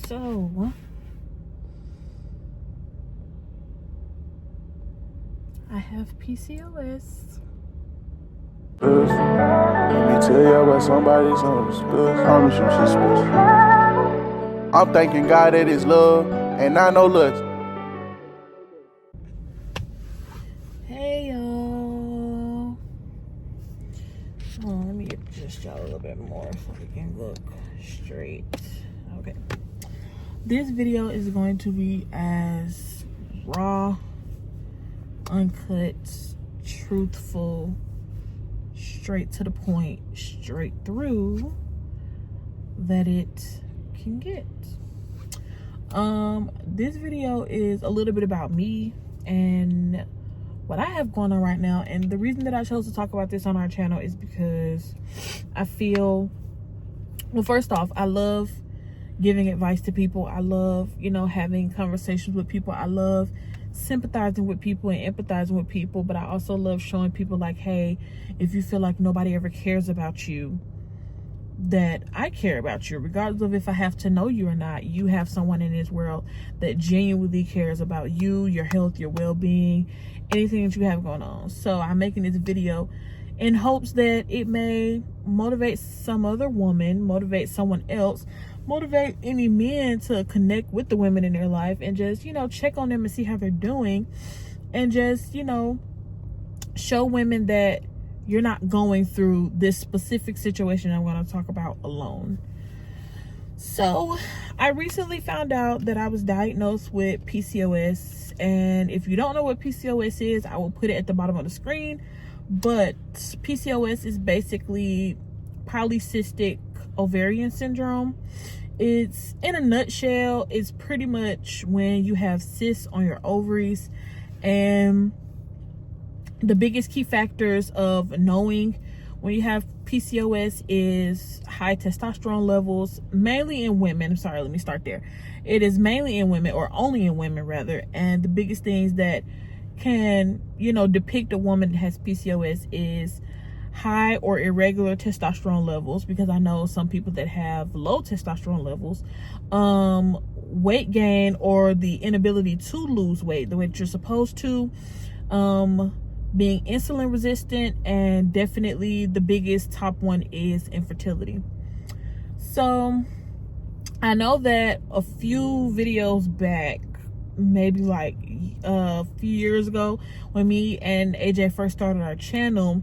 So, I have PCOS. Let me tell you about somebody's home. I promise you she's special. I'm thanking God that it's love and not no lust. Hey y'all. Let me adjust y'all a little bit more so we can look straight. Okay. This video is going to be as raw, uncut, truthful, straight to the point, straight through that it can get. This video is a little bit about me and what I have going on right now, and the reason that I chose to talk about this on our channel is because I feel, well, first off, I love giving advice to people. I love, having conversations with people. I love sympathizing with people and empathizing with people, but I also love showing people like, hey, if you feel like nobody ever cares about you, that I care about you, regardless of if I have to know you or not. You have someone in this world that genuinely cares about you, your health, your well-being, anything that you have going on. So I'm making this video in hopes that it may motivate some other woman, motivate someone else, motivate any men to connect with the women in their life and just, check on them and see how they're doing, and just, show women that you're not going through this specific situation I'm going to talk about alone. So I recently found out that I was diagnosed with PCOS, and if you don't know what PCOS is, I will put it at the bottom of the screen. But PCOS is basically polycystic ovarian syndrome. It's, in a nutshell, it's pretty much when you have cysts on your ovaries. And the biggest key factors of knowing when you have PCOS is high testosterone levels, mainly in women. I'm sorry, let me start there. It is mainly in women, or only in women rather. And the biggest things that can, depict a woman that has PCOS is high or irregular testosterone levels, because I know some people that have low testosterone levels, weight gain or the inability to lose weight the way that you're supposed to, being insulin resistant, and definitely the biggest top one is infertility. So I know that a few videos back, maybe like a few years ago, when me and AJ first started our channel,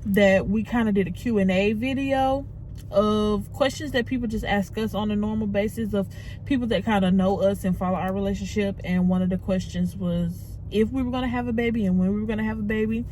that we kind of did a Q&A video of questions that people just ask us on a normal basis, of people that kind of know us and follow our relationship. And one of the questions was if we were going to have a baby and when we were going to have a baby.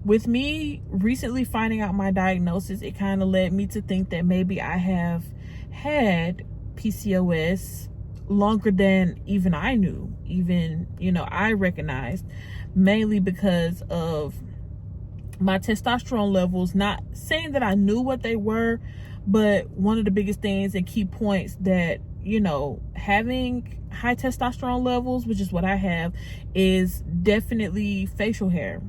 With me recently finding out my diagnosis, it kind of led me to think that maybe I have had PCOS longer than even I knew, I recognized, mainly because of my testosterone levels. Not saying that I knew what they were, but one of the biggest things and key points that, having high testosterone levels, which is what I have, is definitely facial hair.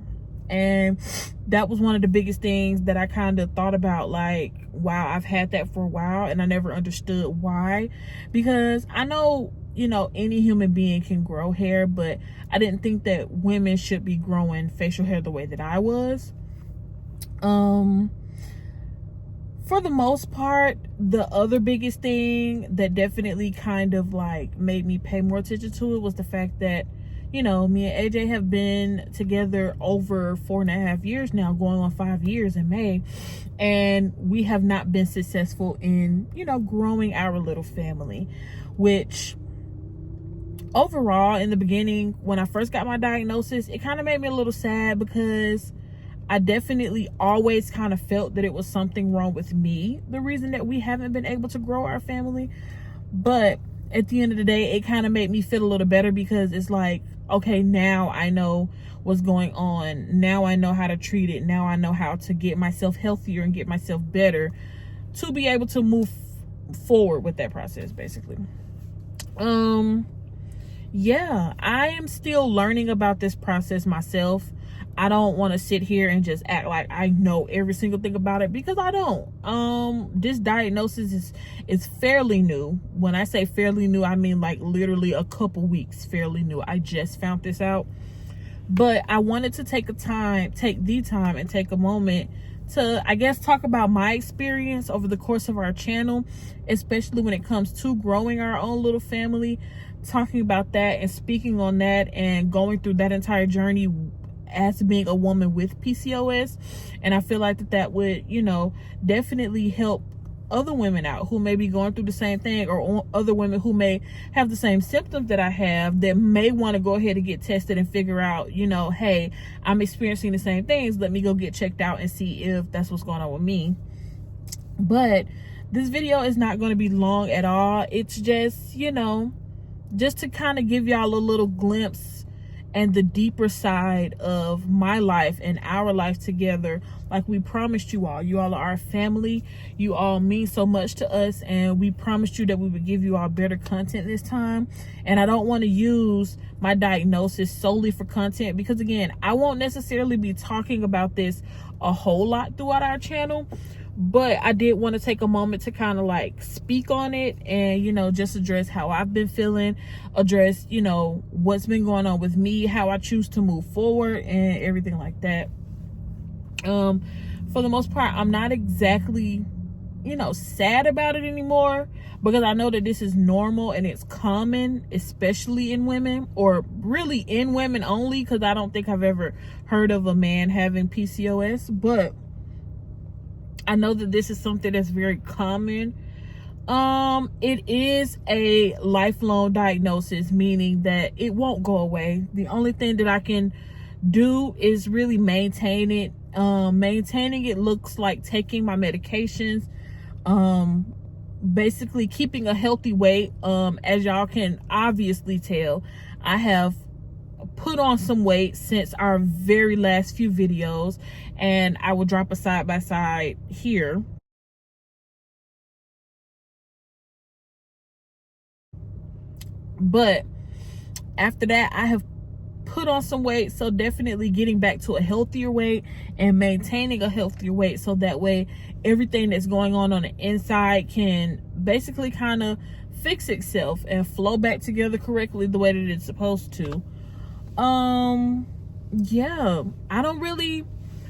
And that was one of the biggest things that I kind of thought about, like, wow, I've had that for a while and I never understood why. Because I know, any human being can grow hair, but I didn't think that women should be growing facial hair the way that I was. For the most part, the other biggest thing that definitely kind of like made me pay more attention to it was the fact that, me and AJ have been together over 4.5 years now, going on 5 years in May, and we have not been successful in, growing our little family, which overall, in the beginning, when I first got my diagnosis, it kind of made me a little sad, because I definitely always kind of felt that it was something wrong with me, the reason that we haven't been able to grow our family. But at the end of the day, it kind of made me feel a little better, because it's like, okay, now I know what's going on. Now I know how to treat it. Now I know how to get myself healthier and get myself better to be able to move forward with that process, basically. Yeah, I am still learning about this process myself. I don't want to sit here and just act like I know every single thing about it, because I don't. This diagnosis is fairly new. When I say fairly new, I mean like literally a couple weeks fairly new. I just found this out. But I wanted to take the time and take a moment to, I guess, talk about my experience over the course of our channel, especially when it comes to growing our own little family, talking about that and speaking on that and going through that entire journey as being a woman with PCOS. And I feel like that would, you know, definitely help other women out who may be going through the same thing, or other women who may have the same symptoms that I have, that may want to go ahead and get tested and figure out, you know, hey, I'm experiencing the same things, let me go get checked out and see if that's what's going on with me. But this video is not going to be long at all. It's just, you know, just to kind of give y'all a little glimpse and the deeper side of my life and our life together. Like we promised you all are our family. You all mean so much to us, and we promised you that we would give you all better content this time. And I don't want to use my diagnosis solely for content, because again, I won't necessarily be talking about this a whole lot throughout our channel. But I did want to take a moment to kind of like speak on it and, you know, just address how I've been feeling, address, you know, what's been going on with me, how I choose to move forward and everything like that. For the most part, I'm not exactly, you know, sad about it anymore, because I know that this is normal and it's common, especially in women, or really in women only, because I don't think I've ever heard of a man having PCOS. But I know that this is something that's very common. It is a lifelong diagnosis, meaning that it won't go away. The only thing that I can do is really maintain it. Maintaining it looks like taking my medications, basically keeping a healthy weight. As y'all can obviously tell, I have put on some weight since our very last few videos, and I will drop a side by side here. But after that, I have put on some weight, so definitely getting back to a healthier weight and maintaining a healthier weight, so that way everything that's going on the inside can basically kind of fix itself and flow back together correctly the way that it's supposed to. Yeah,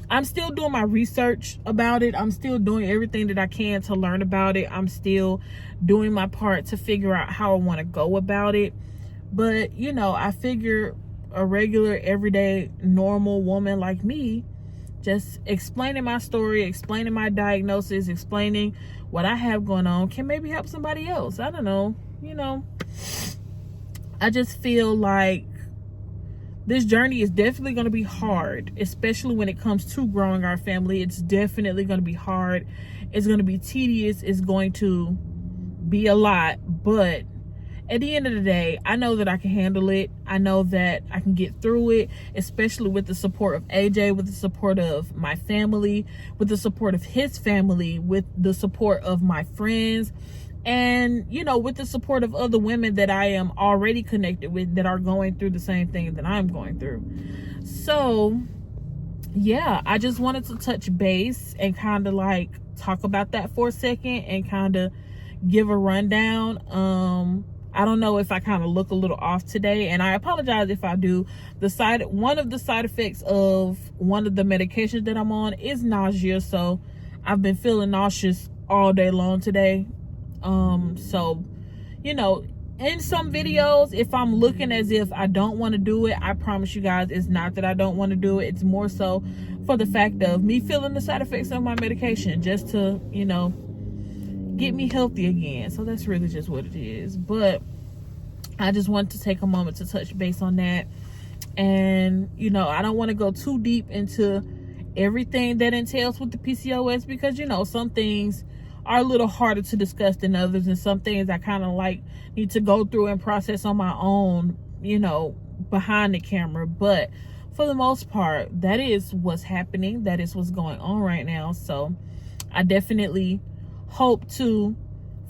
I'm still doing my research about it. I'm still doing everything that I can to learn about it. I'm still doing my part to figure out how I want to go about it. But, you know, I figure a regular, everyday, normal woman like me, just explaining my story, explaining my diagnosis, explaining what I have going on, can maybe help somebody else. I don't know, you know. I just feel like this journey is definitely going to be hard, especially when it comes to growing our family. It's definitely going to be hard. It's going to be tedious. It's going to be a lot. But at the end of the day, I know that I can handle it. I know that I can get through it, especially with the support of AJ, with the support of my family, with the support of his family, with the support of my friends, and, you know, with the support of other women that I am already connected with that are going through the same thing that I'm going through. So, yeah, I just wanted to touch base and kind of like talk about that for a second and kind of give a rundown. I don't know if I kind of look a little off today, and I apologize if I do. One of the side effects of one of the medications that I'm on is nausea, so I've been feeling nauseous all day long today. So, you know, in some videos, if I'm looking as if I don't want to do it, I promise you guys it's not that I don't want to do it. It's more so for the fact of me feeling the side effects of my medication, just to, you know, get me healthy again. So that's really just what it is. But I just want to take a moment to touch base on that. And, you know, I don't want to go too deep into everything that entails with the PCOS, because, you know, some things are a little harder to discuss than others, and some things I kind of like need to go through and process on my own, you know, behind the camera. But for the most part, that is what's happening. That is what's going on right now. So I definitely hope to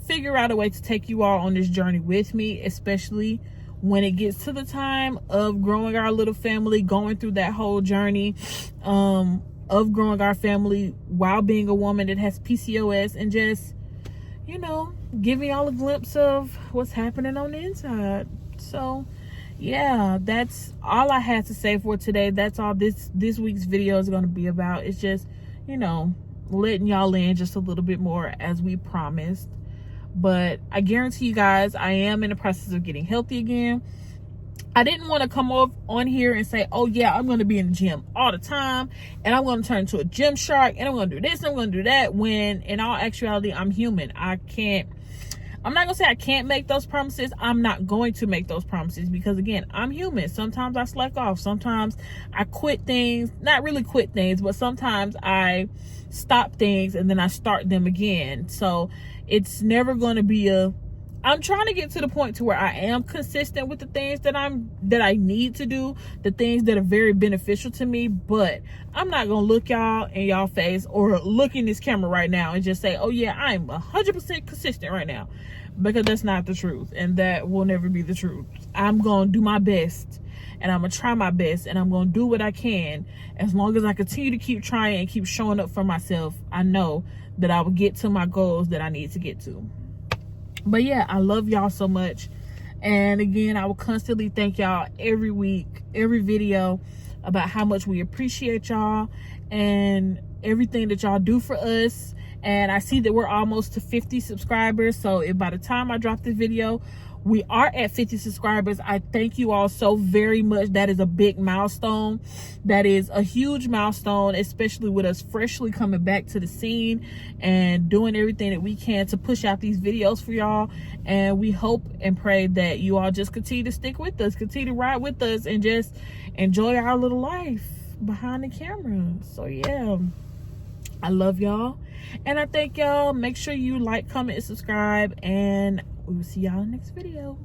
figure out a way to take you all on this journey with me, especially when it gets to the time of growing our little family, going through that whole journey of growing our family while being a woman that has PCOS, and just, you know, giving y'all a glimpse of what's happening on the inside. So yeah, that's all I had to say for today. That's all this week's video is going to be about. It's just, you know, letting y'all in just a little bit more as we promised. But I guarantee you guys, I am in the process of getting healthy again. I didn't want to come on here and say, oh yeah, I'm going to be in the gym all the time and I'm going to turn into a gym shark and I'm going to do this and I'm going to do that, when in all actuality, I'm human. I'm not going to say I can't make those promises. I'm not going to make those promises because, again, I'm human. Sometimes I slack off. Sometimes I quit things. Not really quit things, but sometimes I stop things and then I start them again. So it's never going to be I'm trying to get to the point to where I am consistent with the things that I need to do, the things that are very beneficial to me. But I'm not gonna look y'all in y'all face or look in this camera right now and just say, oh yeah, I'm 100% consistent right now, because that's not the truth, and that will never be the truth. I'm gonna do my best, and I'm gonna try my best, and I'm gonna do what I can. As long as I continue to keep trying and keep showing up for myself, I know that I will get to my goals that I need to get to. But yeah, I love y'all so much. And again, I will constantly thank y'all every week, every video, about how much we appreciate y'all and everything that y'all do for us. And I see that we're almost to 50 subscribers. So if by the time I drop this video, we are at 50 subscribers, I thank you all so very much. That is a big milestone. That is a huge milestone, especially with us freshly coming back to the scene and doing everything that we can to push out these videos for y'all. And we hope and pray that you all just continue to stick with us, continue to ride with us, and just enjoy our little life behind the camera. So yeah, I love y'all and I thank y'all. Make sure you like, comment, and subscribe, and we will see y'all in the next video.